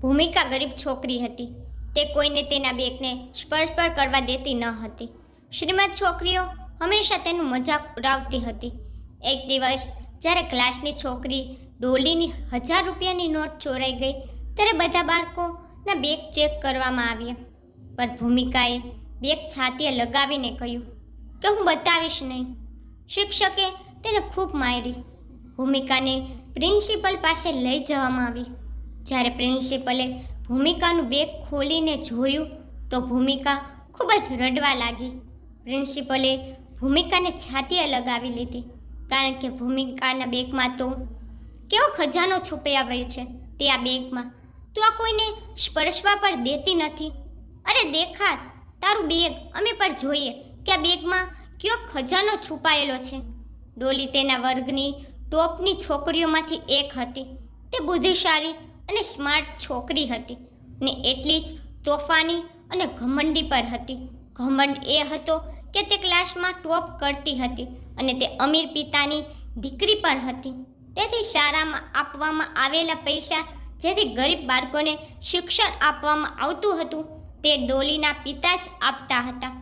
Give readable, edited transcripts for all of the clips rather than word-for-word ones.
ભૂમિકા ગરીબ છોકરી હતી. તે કોઈને તેના બેગને સ્પર્શ પણ કરવા દેતી ન હતી. શ્રીમંત છોકરીઓ હંમેશા તેનું મજાક ઉડાવતી હતી. એક દિવસ જ્યારે ક્લાસની છોકરી ડોલીની 1000 રૂપિયાની નોટ ચોરાઈ ગઈ ત્યારે બધા બાળકોના બેગ ચેક કરવામાં આવ્યા. પણ ભૂમિકાએ બેગ છાતીએ લગાવીને કહ્યું કે હું બતાવીશ નહીં. શિક્ષકે તેને ખૂબ મારી. ભૂમિકાને પ્રિન્સિપલ પાસે લઈ જવામાં આવી. જ્યારે પ્રિન્સિપલે ભૂમિકાનું બેગ ખોલીને જોયું તો ભૂમિકા ખૂબ જ રડવા લાગી. પ્રિન્સિપલે ભૂમિકાને છાતીએ લગાવી લીધી, કારણ કે ભૂમિકાના બેગમાં તો કેવો ખજાનો છુપાવ્યો છે. તે આ બેગમાં તું આ કોઈને સ્પર્શવા પણ દેતી નથી. અરે દેખાડ તારું બેગ, અમે પણ જોઈએ કે આ બેગમાં કયો ખજાનો છુપાયેલો છે. ડોલી તેના વર્ગની ટોપની છોકરીઓમાંથી એક હતી. તે બુદ્ધિશાળી અને સ્માર્ટ છોકરી હતી ને એટલી જ તોફાની અને ઘમંડી પર હતી. ઘમંડ એ હતો કે તે ક્લાસમાં ટોપ કરતી હતી અને તે અમીર પિતાની દીકરી પણ હતી. તેથી શાળામાં આપવામાં આવેલા પૈસા જેથી ગરીબ બાળકોને શિક્ષણ આપવામાં આવતું હતું તે ડોલીના પિતા જ આપતા હતા.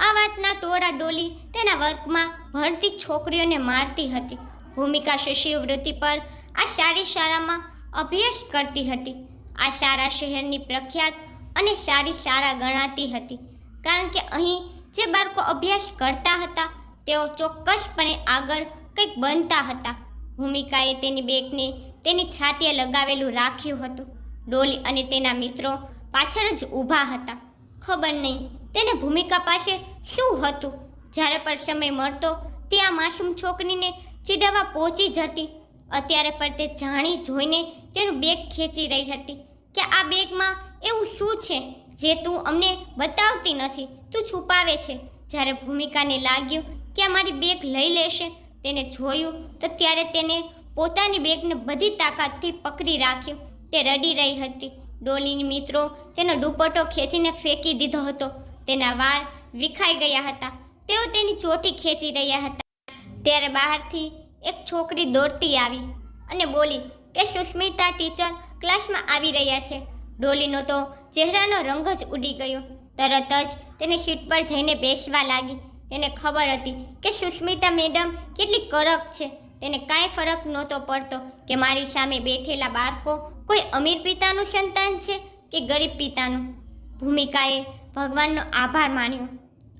આ વાતના ટોળા ડોલી તેના વર્ગમાં ભણતી છોકરીઓને મારતી હતી. ભૂમિકા શિષ્યવૃત્તિ પર આ સારી શાળામાં અભ્યાસ કરતી હતી. આ શાળા શહેરની પ્રખ્યાત અને સારી શાળા ગણાતી હતી, કારણ કે અહીં જે બાળકો અભ્યાસ કરતા હતા તેઓ ચોક્કસપણે આગળ કંઈક બનતા હતા. ભૂમિકાએ તેની બેગને તેની છાતીએ લગાવેલું રાખ્યું હતું. ડોલી અને તેના મિત્રો પાછળ જ ઊભા હતા. ખબર નહીં તેને ભૂમિકા પાસે શું હતું. જ્યારે પણ સમય મળતો તે આ માસૂમ છોકરીને ચીડવવા પહોંચી જતી. અત્યારે પણ તે જાણી જોઈને તેનું બેગ ખેંચી રહી હતી કે આ બેગમાં એવું શું છે જે તું અમને બતાવતી નથી, તું છુપાવે છે. જ્યારે ભૂમિકાને લાગ્યું કે આ મારી બેગ લઈ લેશે, તેને જોયું તો ત્યારે તેને પોતાની બેગને બધી તાકાતથી પકડી રાખ્યું. તે રડી રહી હતી. ડોલીની મિત્રો તેનો દુપટ્ટો ખેંચીને ફેંકી દીધો હતો. તેના વાળ વિખાઈ ગયા હતા. તેઓ તેની ચોટી ખેંચી રહ્યા હતા. ત્યારે બહારથી એક છોકરી દોડતી આવી અને બોલી કે સુસ્મિતા ટીચર ક્લાસમાં આવી રહ્યા છે. ડોલીનો તો ચહેરાનો રંગ જ ઉડી ગયો. તરત જ તેની સીટ પર જઈને બેસવા લાગી. તેને ખબર હતી કે સુસ્મિતા મેડમ કેટલી કડક છે. તેને કાંઈ ફરક નહોતો પડતો કે મારી સામે બેઠેલા બાળકો કોઈ અમીર પિતાનું સંતાન છે કે ગરીબ પિતાનું. ભૂમિકાએ ભગવાનનો આભાર માન્યો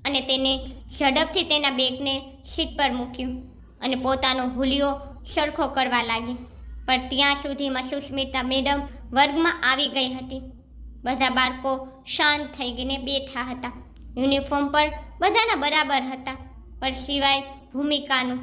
અને તેને ઝડપથી તેના બેગને સીટ પર મૂક્યું અને પોતાનો હુલિયો સરખો કરવા લાગી. પણ ત્યાં સુધીમાં સુસ્મિતા મેડમ વર્ગમાં આવી ગઈ હતી. બધા બાળકો શાંત થઈ ગઈને બેઠા હતા. યુનિફોર્મ પર બધાના બરાબર હતા, પણ સિવાય ભૂમિકાનું.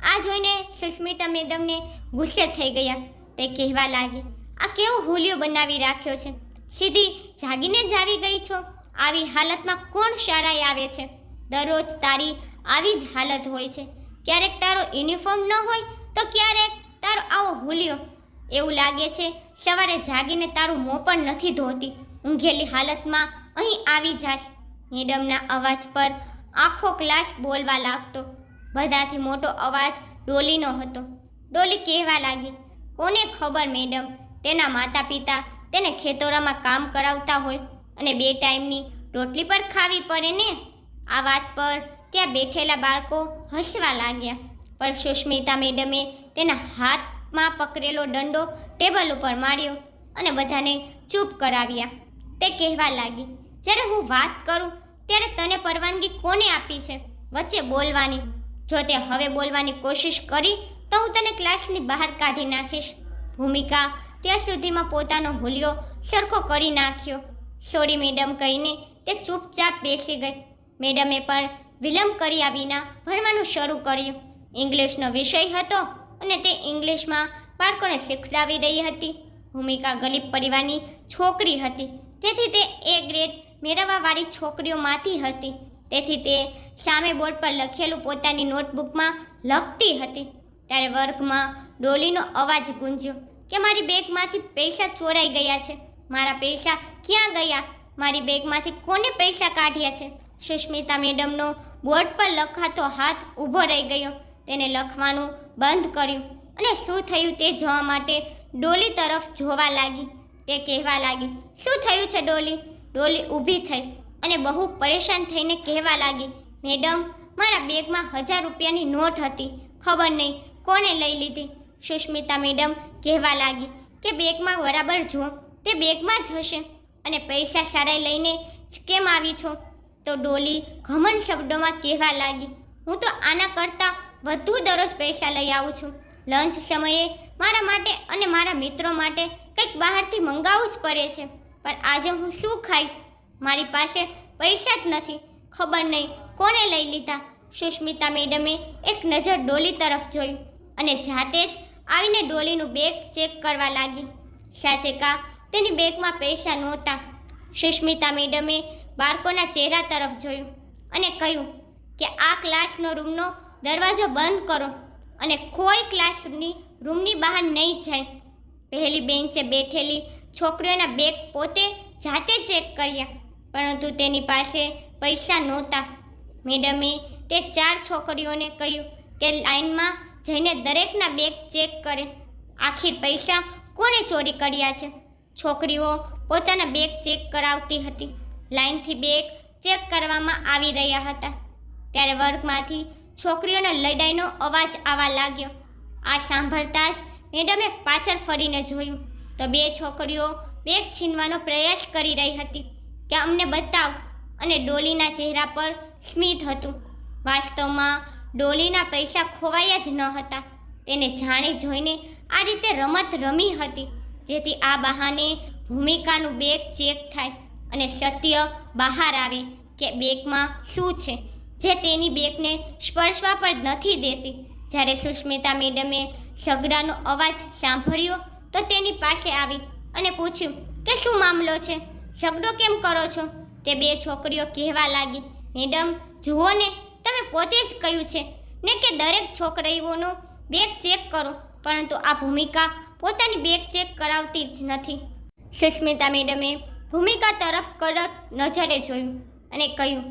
આ જોઈને સુસ્મિતા મેડમને ગુસ્સે થઈ ગયા. તે કહેવા લાગી, આ કેવો હુલિયો બનાવી રાખ્યો છે, સીધી જાગીને જ આવી ગઈ છો. આવી હાલતમાં કોણ શાળાએ આવે છે? દરરોજ તારી આવી જ હાલત હોય છે. ક્યારેક તારો યુનિફોર્મ ન હોય તો ક્યારેક તારો આવો હુલિયો. એવું લાગે છે સવારે જાગીને તારું મોં પણ નથી ધોતી, ઊંઘેલી હાલતમાં અહીં આવી જાસ. મેડમના અવાજ પર આખો ક્લાસ બોલવા લાગતો. બધાથી મોટો અવાજ ડોલીનો હતો. ડોલી કહેવા લાગી, કોને ખબર મેડમ, તેના માતા પિતા તેને ખેતરોમાં કામ કરાવતા હોય અને 2 ટાઈમની રોટલી પર ખાવી પડે ને. આ વાત પર ત્યાં બેઠેલા બાળકો હસવા લાગ્યા. પણ સુસ્મિતા મેડમે તેના હાથમાં પકડેલો દંડો ટેબલ ઉપર માર્યો અને બધાને ચૂપ કરાવ્યા. તે કહેવા લાગી, જ્યારે હું વાત કરું ત્યારે તને પરવાનગી કોને આપી છે વચ્ચે બોલવાની? જો તે હવે બોલવાની કોશિશ કરી તો હું તને ક્લાસની બહાર કાઢી નાખીશ. ભૂમિકા ત્યાં સુધીમાં પોતાનો હુલિયો સરખો કરી નાખ્યો. સોરી મેડમ કહીને તે ચૂપચાપ બેસી ગઈ. મેડમે પણ વિલંબ કર્યા વિના ભણવાનું શરૂ કર્યું. ઇંગ્લિશનો વિષય હતો અને તે ઇંગ્લિશમાં બાળકોને શીખડાવી રહી હતી. ભૂમિકા ગરીબ પરિવારની છોકરી હતી, તેથી તે A ગ્રેડ મેળવવાવાળી છોકરીઓમાંથી હતી. તેથી તે સામે બોર્ડ પર લખેલું પોતાની નોટબુકમાં લખતી હતી. ત્યારે વર્ગમાં ડોલીનો અવાજ ગુંજ્યો કે મારી બેગમાંથી પૈસા ચોરાઈ ગયા છે. મારા પૈસા ક્યાં ગયા? મારી બેગમાંથી કોને પૈસા કાઢ્યા છે? સુસ્મિતા મેડમનો બોર્ડ પર લખાતો હાથ ઊભો રહી ગયો. તેને લખવાનું બંધ કર્યું અને શું થયું તે જોવા માટે ડોલી તરફ જોવા લાગી. તે કહેવા લાગી, શું થયું છે ડોલી? ડોલી ઊભી થઈ અને બહુ પરેશાન થઈને કહેવા લાગી, મેડમ, મારા બેગમાં 1000 રૂપિયાની નોટ હતી, ખબર નહીં કોને લઈ લીધી. સુષ્મિતા મેડમ કહેવા લાગી કે બેગમાં બરાબર જુઓ, તે બેગમાં જ હશે, અને પૈસા સારા લઈને જ કેમ આવી છો? તો ડોલી ઘમંડ શબ્દોમાં કહેવા લાગી, હું તો આના કરતાં વધુ દરરોજ પૈસા લઈ આવું છું. લંચ સમયે મારા માટે અને મારા મિત્રો માટે કંઈક બહારથી મંગાવવું જ પડે છે, પણ આજે હું શું ખાઈશ? મારી પાસે પૈસા જ નથી, ખબર નહીં કોને લઈ લીધા. સુષ્મિતા મેડમે એક નજર ડોલી તરફ જોયું અને જાતે જ આવીને ડોલીનું બેગ ચેક કરવા લાગી. સાચે કા તેની બેગમાં પૈસા નહોતા. સુષ્મિતા મેડમે બાળકોના ચહેરા તરફ જોયું અને કહ્યું કે આ ક્લાસનો રૂમનો દરવાજો બંધ કરો અને કોઈ ક્લાસની રૂમની બહાર નહીં જાય. પહેલી બેન્ચે બેઠેલી છોકરીઓના બેગ પોતે જાતે ચેક કર્યા, પરંતુ તેની પાસે પૈસા નહોતા. મેડમે તે 4 છોકરીઓને કહ્યું કે લાઇનમાં જઈને દરેકના બેગ ચેક કરે. આખિર પૈસા કોને ચોરી કર્યા છે? છોકરીઓ પોતાના બેગ ચેક કરાવતી હતી. લાઇનથી બેગ ચેક કરવામાં આવી રહ્યા હતા ત્યારે વર્ગમાંથી છોકરીઓના લડાઈનો અવાજ આવવા લાગ્યો. આ સાંભળતા જ મેડમે પાછળ ફરીને જોયું તો 2 છોકરીઓ બેગ છીનવાનો પ્રયાસ કરી રહી હતી કે અમને બતાવ, અને ડોલીના ચહેરા પર સ્મિત હતું. વાસ્તવમાં ડોલીના પૈસા ખોવાયા જ ન હતા. તેને જાણી જોઈને આ રીતે રમત રમી હતી, જેથી આ બહાને ભૂમિકાનું બેગ ચેક થાય અને સત્ય બહાર આવે કે બેગમાં શું છે, જે તેની બેગને સ્પર્શવા પણ નથી દેતી. જ્યારે સુષ્મિતા મેડમે ઝઘડાનો અવાજ સાંભળ્યો તો તેની પાસે આવી અને પૂછ્યું કે શું મામલો છે? ઝઘડો કેમ કરો છો? તે 2 છોકરીઓ કહેવા લાગી, મેડમ જુઓ ને, તમે પોતે જ કહ્યું છે ને કે દરેક છોકરીઓનો બેગ ચેક કરો, પરંતુ આ ભૂમિકા પોતાની બેગ ચેક કરાવતી જ નથી. સુષ્મિતા મેડમે ભૂમિકા તરફ કડક નજરે જોયું અને કહ્યું,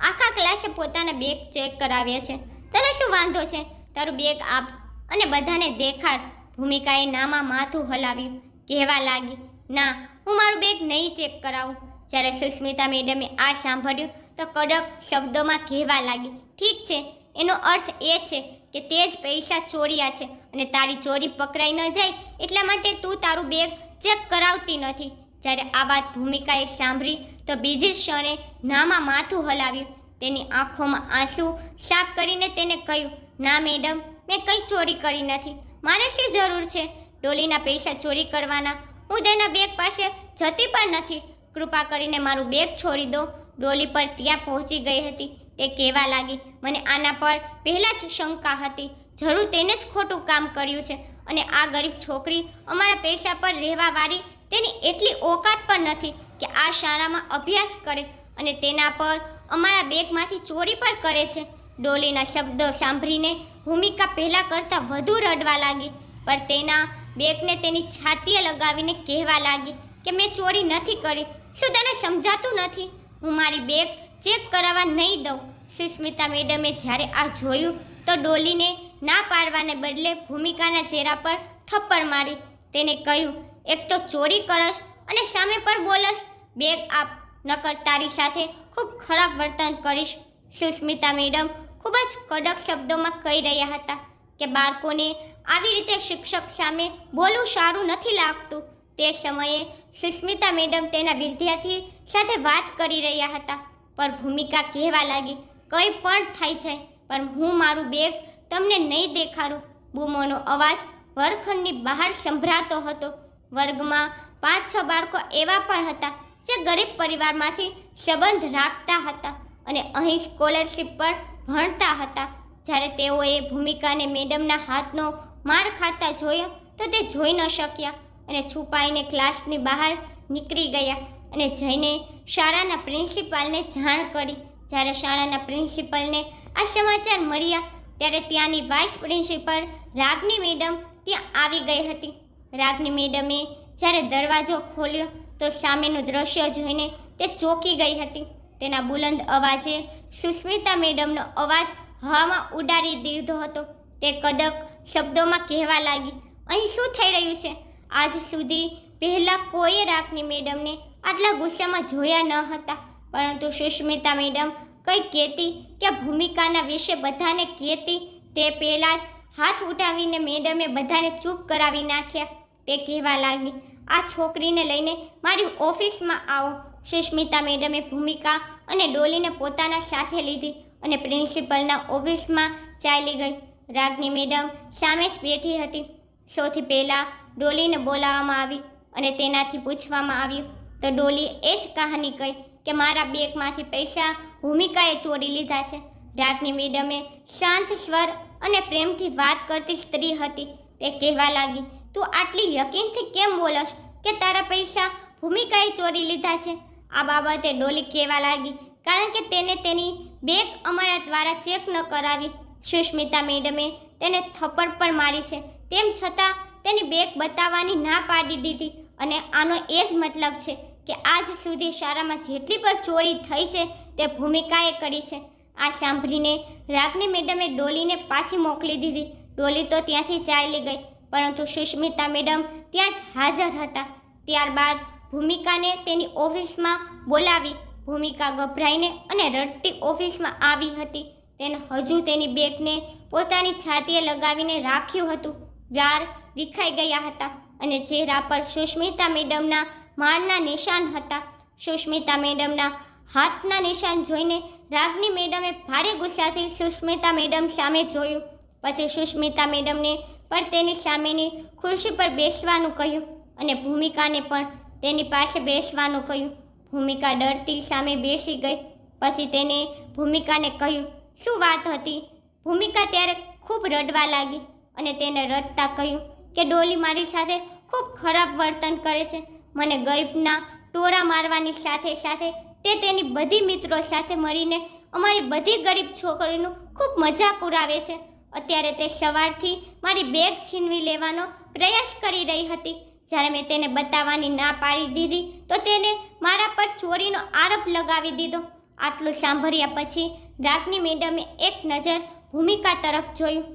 આખા ક્લાસે પોતાના બેગ ચેક કરાવ્યા છે, તને શું વાંધો છે? તારું બેગ આપ અને બધાને દેખાડ. ભૂમિકાએ નામાં માથું હલાવ્યું, કહેવા લાગી, ના, હું મારું બેગ નહીં ચેક કરાવું. જ્યારે સુષ્મિતા મેડમે આ સાંભળ્યું તો કડક શબ્દોમાં કહેવા લાગી, ઠીક છે, એનો અર્થ એ છે કે તે જ પૈસા ચોર્યા છે અને તારી ચોરી પકડાઈ ન જાય એટલા માટે તું તારું બેગ ચેક કરાવતી નથી. જ્યારે આ વાત ભૂમિકાએ સાંભળી તો બીજી જ ક્ષણે નામાં માથું હલાવ્યું. તેની આંખોમાં આંસુ સાફ કરીને તેને કહ્યું, ના મેડમ, મેં કંઈ ચોરી કરી નથી. મારે શી જરૂર છે ડોલીના પૈસા ચોરી કરવાના? હું તેના બેગ પાસે જતી પણ નથી. કૃપા કરીને મારું બેગ છોડી દો. ડોલી પર ત્યાં પહોંચી ગઈ હતી. તે કહેવા લાગી, મને આના પર પહેલાં જ શંકા હતી. જરૂર તેને જ ખોટું કામ કર્યું છે, અને આ ગરીબ છોકરી અમારા પૈસા પર રહેવાવાળી તેની એટલી ઓકાત પણ નથી કે આ શાળામાં અભ્યાસ કરે અને તેના પર અમારા બેગમાંથી ચોરી પણ કરે છે. ડોલીના શબ્દો સાંભળીને ભૂમિકા પહેલાં કરતાં વધુ રડવા લાગી, પણ તેના બેગને તેની છાતીએ લગાવીને કહેવા લાગી કે મેં ચોરી નથી કરી. શું તને સમજાતું નથી? હું મારી બેગ ચેક કરાવવા નહીં દઉં. સુષ્મિતા મેડમે જ્યારે આ જોયું તો ડોલીને ના પાડવાને બદલે ભૂમિકાના ચહેરા પર થપ્પડ મારી. તેને કહ્યું, એક તો ચોરી કરસ અને સામે પર બોલસ. બેગ આપ, નકર તારી સાથે ખૂબ ખરાબ વર્તન કરીશ. સુષ્મિતા મેડમ ખૂબ જ કડક શબ્દોમાં કહી રહ્યા હતા કે બાળકોને આવી રીતે શિક્ષક સામે બોલવું સારું નથી લાગતું. તે સમયે સુષ્મિતા મેડમ તેના વિદ્યાર્થી સાથે વાત કરી રહ્યા હતા, પણ ભૂમિકા કહેવા લાગી, કંઈ પણ થઈ જાય પણ હું મારું બેગ તમને નહીં દેખાડું. બૂમોનો અવાજ વર્ગખંડની બહાર સંભળાતો હતો. વર્ગમાં 5-6 બાળકો એવા પણ હતા જે ગરીબ પરિવારમાંથી સંબંધ રાખતા હતા અને અહીં સ્કોલરશિપ પર ભણતા હતા. જ્યારે તેઓએ ભૂમિકાને મેડમના હાથનો માર ખાતા જોયો તો તે જોઈ ન શક્યા અને છુપાઈને ક્લાસની બહાર નીકળી ગયા અને જઈને શાળાના પ્રિન્સિપાલને જાણ કરી. જ્યારે શાળાના પ્રિન્સિપલને આ સમાચાર મળ્યા ત્યારે ત્યાંની વાઇસ પ્રિન્સિપલ રાગની મેડમ ત્યાં આવી ગઈ હતી. રાગની મેડમે જ્યારે દરવાજો ખોલ્યો તો સામેનું દ્રશ્ય જોઈને તે ચોંકી ગઈ હતી. તેના બુલંદ અવાજે સુષ્મિતા મેડમનો અવાજ હવામાં ઉડાડી દીધો હતો. તે કડક શબ્દોમાં કહેવા લાગી, અહીં શું થઈ રહ્યું છે? આજ સુધી પહેલાં કોઈએ રાગની મેડમને આટલા ગુસ્સામાં જોયા ન હતા, પરંતુ સુષ્મિતા મેડમ કંઈ કહેતી કે ભૂમિકાના વિશે બધાને કહેતી તે પહેલાં જ હાથ ઉઠાવીને મેડમે બધાને ચૂપ કરાવી નાખ્યા. તે કહેવા લાગી, આ છોકરીને લઈને મારી ઓફિસમાં આવો. સુષ્મિતા મેડમે ભૂમિકા અને ડોલીને પોતાના સાથે લીધી અને પ્રિન્સિપલના ઓફિસમાં ચાલી ગઈ. રાગની મેડમ સામે જ બેઠી હતી. સૌથી પહેલાં ડોલીને બોલાવવામાં આવી અને તેનાથી પૂછવામાં આવ્યું તો ડોલીએ એ જ કહાની કહી કે મારા બેગમાંથી પૈસા ભૂમિકાએ ચોરી લીધા છે. રાગની મેડમે શાંત સ્વર અને પ્રેમથી વાત કરતી સ્ત્રી હતી. તે કહેવા લાગી, તું આટલી યકીનથી કેમ બોલશ કે તારા પૈસા ભૂમિકાએ ચોરી લીધા છે? આ બાબતે ડોલી કહેવા લાગી, કારણ કે તેને તેની બેગ અમારા દ્વારા ચેક ન કરાવી. સુષ્મિતા મેડમે તેને થપ્પડ પણ મારી છે, તેમ છતાં તેની બેગ બતાવવાની ના પાડી દીધી અને આનો એ જ મતલબ છે કે આજ સુધી શાળામાં જેટલી પણ ચોરી થઈ છે તે ભૂમિકાએ કરી છે. આ સાંભળીને રાગની મેડમે ડોલીને પાછી મોકલી દીધી. ડોલી તો ત્યાંથી ચાલી ગઈ, પરંતુ સુષ્મિતા મેડમ ત્યાં જ હાજર હતા. ત્યારબાદ ભૂમિકાને તેની ઓફિસમાં બોલાવી. ભૂમિકા ગભરાઈને અને રડતી ઓફિસમાં આવી હતી. તેને હજુ તેની બેગને પોતાની છાતીએ લગાવીને રાખ્યું હતું. વાળ વિખાઈ ગયા હતા અને ચહેરા પર સુષ્મિતા મેડમના મારના નિશાન હતા. સુષ્મિતા મેડમના હાથના નિશાન જોઈને રાગની મેડમે ભારે ગુસ્સાથી સુષ્મિતા મેડમ સામે જોયું. પછી સુષ્મિતા મેડમને પણ તેની સામેની ખુરશી પર બેસવાનું કહ્યું અને ભૂમિકાને પણ તેની પાસે બેસવાનું કહ્યું. ભૂમિકા ડરતી સામે બેસી ગઈ. પછી તેને ભૂમિકાને કહ્યું, શું વાત હતી? ભૂમિકા ત્યારે ખૂબ રડવા લાગી અને તેને રડતા કહ્યું કે ડોલી મારી સાથે ખૂબ ખરાબ વર્તન કરે છે. મને ગરીબના ટોરા મારવાની સાથે સાથે તે તેની બધી મિત્રો સાથે મળીને અમારી બધી ગરીબ છોકરીનું ખૂબ મજાક ઉડાવે છે. અત્યારે તે સવારથી મારી બેગ છીનવી લેવાનો પ્રયાસ કરી રહી હતી. જ્યારે મેં તેને બતાવવાની ના પાડી દીધી તો તેને મારા પર ચોરીનો આરોપ લગાવી દીધો. આટલું સાંભળ્યા પછી રાગની મેડમે એક નજર ભૂમિકા તરફ જોયું.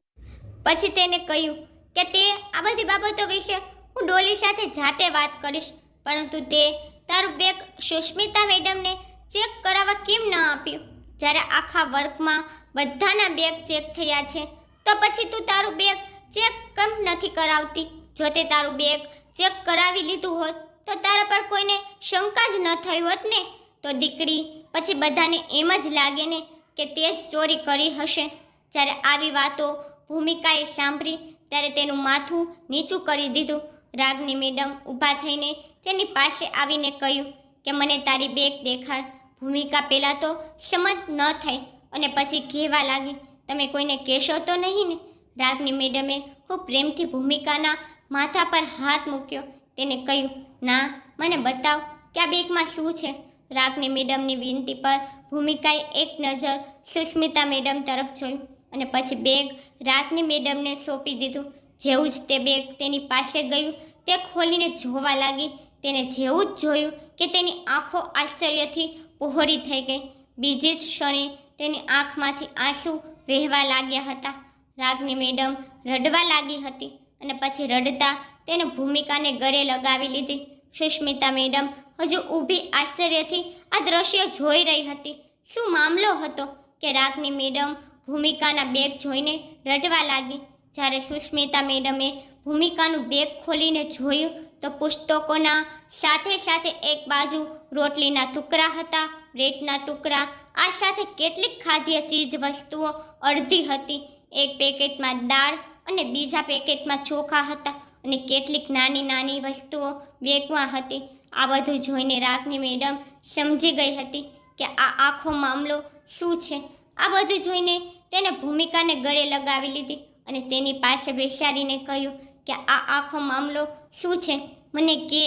પછી તેને કહ્યું કે તે આ બધી બાબતો વિશે હું ડોલી સાથે જાતે વાત કરીશ, પરંતુ તે તારું બેગ સુષ્મિતા મેડમને ચેક કરાવવા કેમ ન આપ્યું? જ્યારે આખા વર્ગમાં બધાના બેગ ચેક થયા છે તો પછી તું તારું બેગ ચેક કેમ નથી કરાવતી? જો તે તારું બેગ ચેક કરાવી લીધું હોત તો તારા પર કોઈને શંકા જ ન થઈ હોત ને. તો દીકરી, પછી બધાને એમ જ લાગે ને કે તે જ ચોરી કરી હશે. જ્યારે આવી વાતો ભૂમિકાએ સાંભળી ત્યારે તેનું માથું નીચું કરી દીધું. રાગની મેડમ ઊભા થઈને તેની પાસે આવીને કહ્યું કે મને તારી બેગ દેખાડ. ભૂમિકા પહેલાં તો સમજ ન થઈ અને પછી કહેવા લાગી, તમે કોઈને કહેશો તો નહીં ને? રાગની મેડમે ખૂબ પ્રેમથી ભૂમિકાના માથા પર હાથ મૂક્યો. તેને કહ્યું, ના, મને બતાવ કે આ બેગમાં શું છે. રાગની મેડમની વિનંતી પર ભૂમિકાએ એક નજર સુષ્મિતા મેડમ તરફ જોયું અને પછી બેગ રાગની મેડમને સોંપી દીધું. જેવું જ તે બેગ તેની પાસે ગયું તે ખોલીને જોવા લાગી. તેને જેવું જ જોયું કે તેની આંખો આશ્ચર્યથી પહોળી થઈ ગઈ. બીજી જ ક્ષણે તેની આંખમાંથી આંસુ વહેવા લાગ્યા હતા. રાગની મેડમ રડવા લાગી હતી અને પછી રડતા તેને ભૂમિકાને ગળે લગાવી લીધી. સુષ્મિતા મેડમ હજુ ઊભી આશ્ચર્યથી આ દ્રશ્ય જોઈ રહી હતી. શું મામલો હતો કે રાગની મેડમ ભૂમિકાના બેગ જોઈને રડવા લાગી? જ્યારે સુષ્મિતા મેડમે ભૂમિકાનું બેગ ખોલીને જોયું તો પુસ્તકોના સાથે સાથે એક બાજુ રોટલીના ટુકડા હતા, બ્રેડના ટુકડા, આ સાથે કેટલીક ખાદ્ય ચીજ વસ્તુઓ અડધી હતી. એક પેકેટમાં દાળ અને બીજા પેકેટમાં ચોખા હતા અને કેટલીક નાની નાની વસ્તુઓ બેગમાં હતી. આ બધું જોઈને રાગની મેડમ સમજી ગઈ હતી કે આ આખો મામલો શું છે. આ બધું જોઈને તેને ભૂમિકાને ગળે લગાવી લીધી અને તેની પાસે બેસાડીને કહ્યું કે આ આખો મામલો શું છે, મને કહે.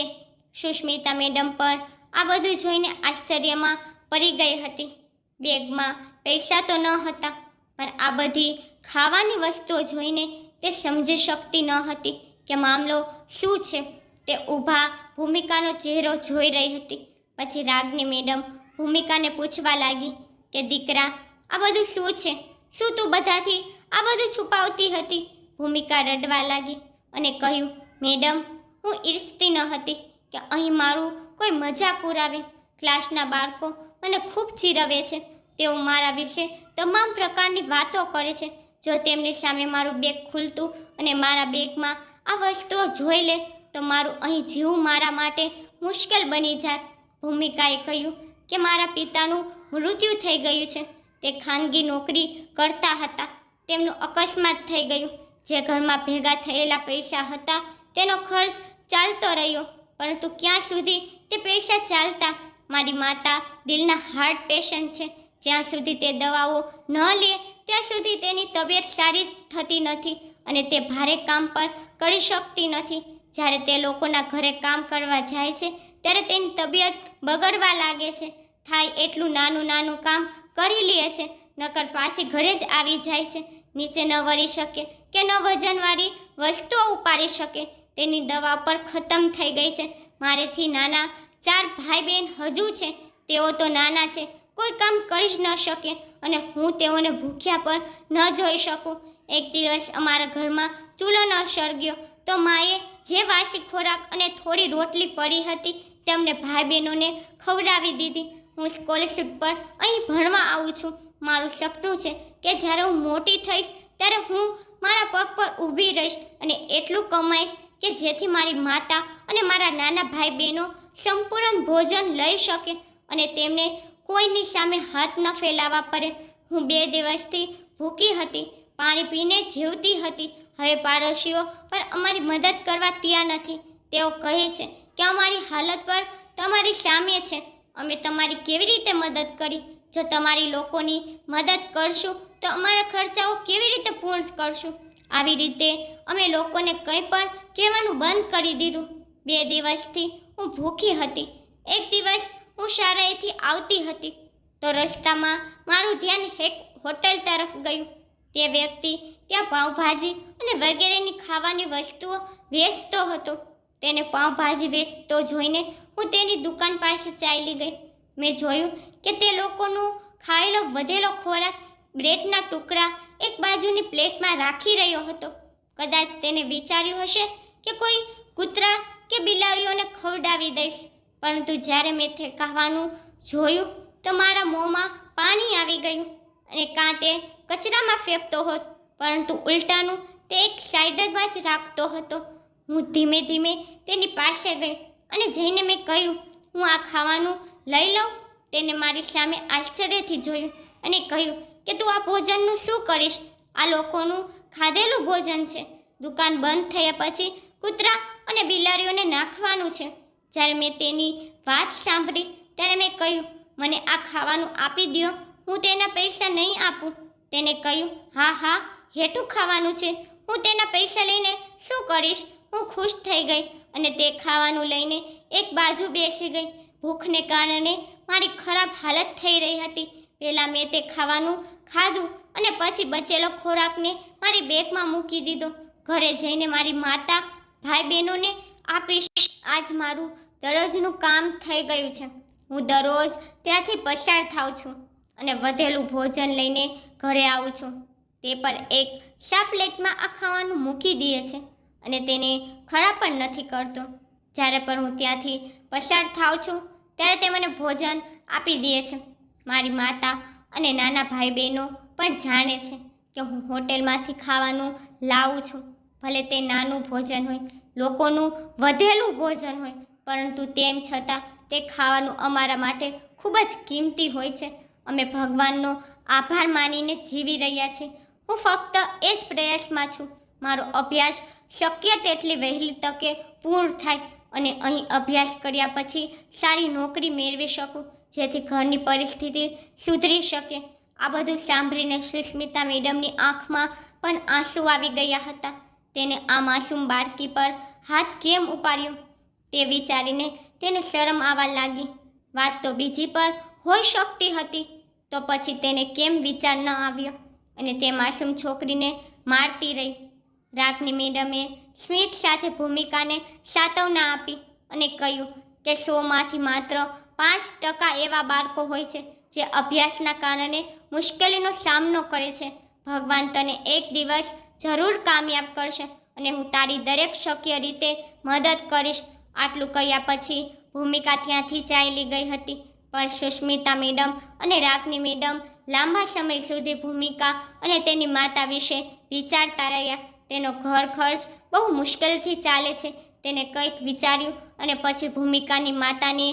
સુષ્મિતા મેડમ પણ આ બધું જોઈને આશ્ચર્યમાં પડી ગઈ હતી. બેગમાં પૈસા તો ન હતા, પણ આ બધી ખાવાની વસ્તુઓ જોઈને તે સમજી શકતી ન હતી કે મામલો શું છે. તે ઊભા ભૂમિકાનો ચહેરો જોઈ રહી હતી. પછી રાગની મેડમ ભૂમિકાને પૂછવા લાગી કે દીકરા, આ બધું શું છે? શું તું બધાથી આ બધું છુપાવતી હતી? ભૂમિકા રડવા લાગી અને કહ્યું, મેડમ, હું ઈચ્છતી ન હતી કે અહીં મારું કોઈ મજાક ઉડાવે. ક્લાસના બાળકો મને ખૂબ ચીરવે છે. તેઓ મારા વિશે તમામ પ્રકારની વાતો કરે છે. જો તેમની સામે મારું બેગ ખુલતું અને મારા બેગમાં આ વસ્તુઓ જોઈ લે તો મારું અહીં જીવવું મારા માટે મુશ્કેલ બની જાત. ભૂમિકાએ કહ્યું કે મારા પિતાનું મૃત્યુ થઈ ગયું છે. તે ખાનગી નોકરી કરતા હતા. તેમનું અકસ્માત થઈ ગયું. જે ઘરમાં ભેગા થયેલા પૈસા હતા તેનો ખર્ચ ચાલતો રહ્યો, પરંતુ ક્યાં સુધી તે પૈસા ચાલતા? મારી માતા દિલના હાર્ટ પેશન્ટ છે. જ્યાં સુધી તે દવાઓ ન લે ત્યાં સુધી તેની તબિયત સારી થતી નથી અને તે ભારે કામ પણ કરી શકતી નથી. જ્યારે તે લોકોના ઘરે કામ કરવા જાય છે ત્યારે તેની તબિયત બગડવા લાગે છે. થાય એટલું નાનું નાનું કામ કરી લે છે, નકર પાછી ઘરે જ આવી જાય છે. નીચે ન વળી શકે કે ન વજનવાળી વસ્તુઓ ઉપાડી શકે. તેની દવા પર ખતમ થઈ ગઈ છે. મારેથી નાના 4 ભાઈ બહેન હજુ છે. તેઓ તો નાના છે, કોઈ કામ કરી જ ન શકે અને હું તેઓને ભૂખ્યા પણ ન જોઈ શકું. એક દિવસ અમારા ઘરમાં ચૂલો ન સળગ્યો તો માએ જે વાસી ખોરાક અને થોડી રોટલી પડી હતી તેમને ભાઈ બહેનોને ખવડાવી દીધી. હું સ્કોલરશિપ પર અહીં ભણવા આવું છું. મારું સપનું છે કે જ્યારે હું મોટી થઈશ ત્યારે હું મારા પગ પર ઊભી રહીશ અને એટલું કમાઈશ કે જેથી મારી માતા અને મારા નાના ભાઈ બહેનો સંપૂર્ણ ભોજન લઈ શકે અને તેમને કોઈની સામે હાથ ન ફેલાવવા પડે. હું 2 દિવસથી ભૂખી હતી, પાણી પીને જીવતી હતી. હવે પાડોશીઓ પણ અમારી મદદ કરવા તૈયાર નથી. તેઓ કહે છે કે અમારી હાલત પર તમારી સામે છે, અમે તમારી કેવી રીતે મદદ કરી? જો તમારી લોકોની મદદ કરશું તો અમારા ખર્ચાઓ કેવી રીતે પૂર્ણ કરશું? આવી રીતે અમે લોકોને કંઈ પણ કહેવાનું બંધ કરી દીધું. 2 દિવસથી હું ભૂખી હતી. એક દિવસ હું શાળાએથી આવતી હતી તો રસ્તામાં મારું ધ્યાન એક હોટલ તરફ ગયું. તે વ્યક્તિ ત્યાં પાઉંભાજી અને વગેરેની ખાવાની વસ્તુઓ વેચતો હતો. તેને પાઉંભાજી વેચતો જોઈને હું તેની દુકાન પાસે ચાલી ગઈ. મેં જોયું કે તે લોકોનો ખાયેલો વધેલો ખોરાક, બ્રેડના ટુકડા એક બાજુની પ્લેટમાં રાખી રહ્યો હતો. કદાચ તેને વિચાર્યું હશે કે કોઈ કૂતરા કે બિલાડીઓને ખવડાવી દઈશ, પરંતુ જ્યારે મેં તે ખાવાનું જોયું તો મારા મોંમાં પાણી આવી ગયું. અને કાં તે કચરામાં ફેંકતો હોત, પરંતુ ઉલટાનું તે એક સાઈડમાં જ રાખતો હતો. હું ધીમે ધીમે તેની પાસે ગઈ અને જઈને મેં કહ્યું, હું આ ખાવાનું લઈ લઉં? તેને મારી સામે આશ્ચર્યથી જોયું અને કહ્યું કે તું આ ભોજનનું શું કરીશ? આ લોકોનું ખાધેલું ભોજન છે. દુકાન બંધ થયા પછી કૂતરા અને બિલાડીઓને નાખવાનું છે. જ્યારે મેં તેની વાત સાંભળી ત્યારે મેં કહ્યું, મને આ ખાવાનું આપી દો, હું તેના પૈસા નહીં આપું. તેને કહ્યું, હા હા, હેઠું ખાવાનું છે, હું તેના પૈસા લઈને શું કરીશ? હું ખુશ થઈ ગઈ અને તે ખાવાનું લઈને એક બાજુ બેસી ગઈ. ભૂખને કારણે મારી ખરાબ હાલત થઈ રહી હતી. પહેલાં મેં તે ખાવાનું ખાધું અને પછી બચેલો ખોરાકને મારી બેગમાં મૂકી દીધો. ઘરે જઈને મારી માતા ભાઈ બહેનોને આપીશ. આજ મારું દરરોજનું કામ થઈ ગયું છે. હું દરરોજ ત્યાંથી પસાર થાઉં છું અને વધેલું ભોજન લઈને ઘરે આવું છું. તે પર એક સા પ્લેટમાં આ ખાવાનું મૂકી દે છે અને તેને ખરાબ પણ નથી કરતો. જ્યારે પણ હું ત્યાંથી પસાર થાઉં છું ત્યારે તે મને ભોજન આપી દે છે. મારી માતા અને નાના ભાઈ બહેનો પણ જાણે છે કે હું હોટેલમાંથી ખાવાનું લાવું છું. ભલે તે નાનું ભોજન હોય, લોકોનું વધેલું ભોજન હોય, પરંતુ તેમ છતાં તે ખાવાનું અમારા માટે ખૂબ જ કિંમતી હોય છે. અમે ભગવાનનો આભાર માનીને જીવી રહ્યા છીએ. હું ફક્ત એ જ પ્રયાસમાં છું મારો અભ્યાસ શક્ય તેટલી વહેલી તકે પૂર્ણ થાય અને અહીં અભ્યાસ કર્યા પછી સારી નોકરી મેળવી શકું, જેથી ઘરની પરિસ્થિતિ સુધરી શકે. આ બધું સાંભળીને સુસ્મિતા મેડમની આંખમાં પણ આંસુ આવી ગયા હતા. તેને આ માસૂમ બાળકી પર હાથ કેમ ઉપાડ્યો તે વિચારીને તેને શરમ આવવા લાગી. વાત તો બીજી પર હોઈ શકતી હતી, તો પછી તેને કેમ વિચાર ન આવ્યો અને તે માસૂમ છોકરીને મારતી રહી. રાગની મેડમે સ્મિત સાથે ભૂમિકાને સાંત્વના આપી અને કહ્યું કે 100માંથી માત્ર 5% એવા બાળકો હોય છે જે અભ્યાસના કારણે મુશ્કેલીનો સામનો કરે છે. ભગવાન તને એક દિવસ જરૂર કામયાબ કરશે અને હું તારી દરેક શક્ય રીતે મદદ કરીશ. આટલું કહ્યા પછી ભૂમિકા ત્યાંથી ચાલી ગઈ હતી. પણ સુષ્મિતા મેડમ અને રાગની મેડમ લાંબા સમય સુધી ભૂમિકા અને તેની માતા વિશે વિચારતા રહ્યા. તેનો ઘર ખર્ચ બહુ મુશ્કેલથી ચાલે છે. તેને કંઈક વિચાર્યું અને પછી ભૂમિકાની માતાને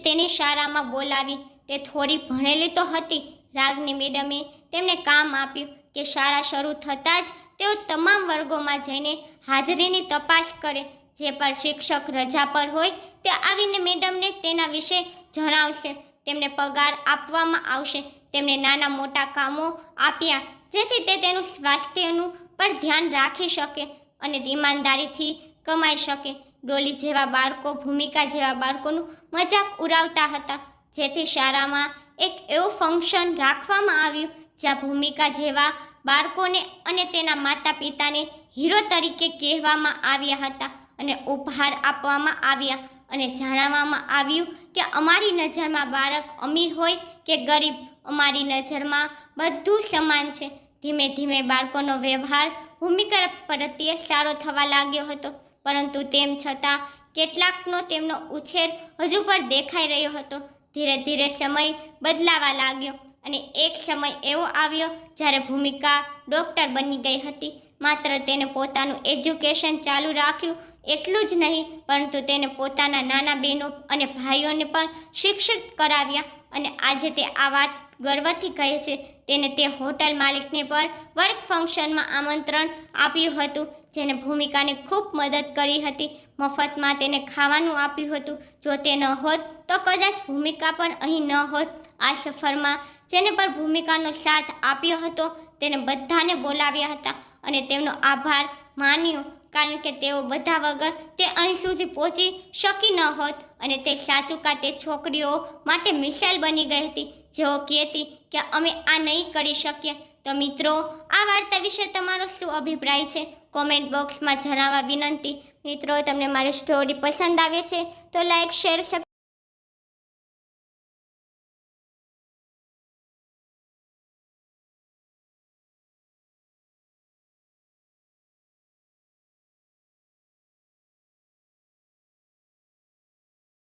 તેની શાળામાં બોલાવી. તે થોડી ભણેલી તો હતી. રાગની મેડમે તેમને કામ આપ્યું કે શાળા શરૂ થતાં જ તેઓ તમામ વર્ગોમાં જઈને હાજરીની તપાસ કરે. જે પર શિક્ષક રજા પર હોય તે આવીને મેડમને તેના વિશે જણાવશે. તેમને પગાર આપવામાં આવશે. તેમને નાના મોટા કામો આપ્યા જેથી તે તેનું સ્વાસ્થ્યનું પર ધ્યાન રાખી શકે અને ઈમાનદારીથી કમાઈ શકે. ડોલી જેવા બાળકો ભૂમિકા જેવા બાળકોનું મજાક ઉડાવતા હતા. જેથી શાળામાં એક એવું ફંક્શન રાખવામાં આવ્યું જ્યાં ભૂમિકા જેવા બાળકોને અને તેના માતા પિતાને હીરો તરીકે કહેવામાં આવ્યા હતા અને ઉપહાર આપવામાં આવ્યા અને જણાવવામાં આવ્યું કે અમારી નજરમાં બાળક અમીર હોય કે ગરીબ, અમારી નજરમાં બધું સમાન છે. ધીમે ધીમે બાળકોનો વ્યવહાર ભૂમિકા પ્રત્યે સારો થવા લાગ્યો હતો. પરંતુ તેમ છતાં કેટલાકનો તેમનો ઉછેર હજુ પણ દેખાઈ રહ્યો હતો. ધીરે ધીરે સમય બદલાવા લાગ્યો અને એક સમય એવો આવ્યો જ્યારે ભૂમિકા ડૉક્ટર બની ગઈ હતી. માત્ર તેને પોતાનું એજ્યુકેશન ચાલુ રાખ્યું એટલું જ નહીં, પરંતુ તેને પોતાના નાના બહેનો અને ભાઈઓને પણ શિક્ષિત કરાવ્યા અને આજે તે આ વાત ગર્વથી કહે છે. તેને તે હોટલ માલિકને પણ વર્ક ફંક્શનમાં આમંત્રણ આપ્યું હતું જેને ભૂમિકાને ખૂબ મદદ કરી હતી. મફતમાં તેને ખાવાનું આપ્યું હતું. જો તે ન હોત તો કદાચ ભૂમિકા પણ અહીં ન હોત. આ સફરમાં જેને પર ભૂમિકાનો સાથ આપ્યો હતો તેને બધાને બોલાવ્યા હતા અને તેમનો આભાર માન્યો, કારણ કે તેઓ બધા વગર તે અહીં સુધી પહોંચી શકી ન હોત. અને તે સાચું કા તે છોકરીઓ માટે મિસાઇલ બની ગઈ હતી, જેઓ કહેતી કે અમે આ નહીં કરી શકીએ. તો મિત્રો, આ વાર્તા વિશે તમારો શું અભિપ્રાય છે? કોમેન્ટ બોક્સમાં જણાવવા વિનંતી. મિત્રો, તમને મારી સ્ટોરી પસંદ આવે છે તો લાઈક, શેર,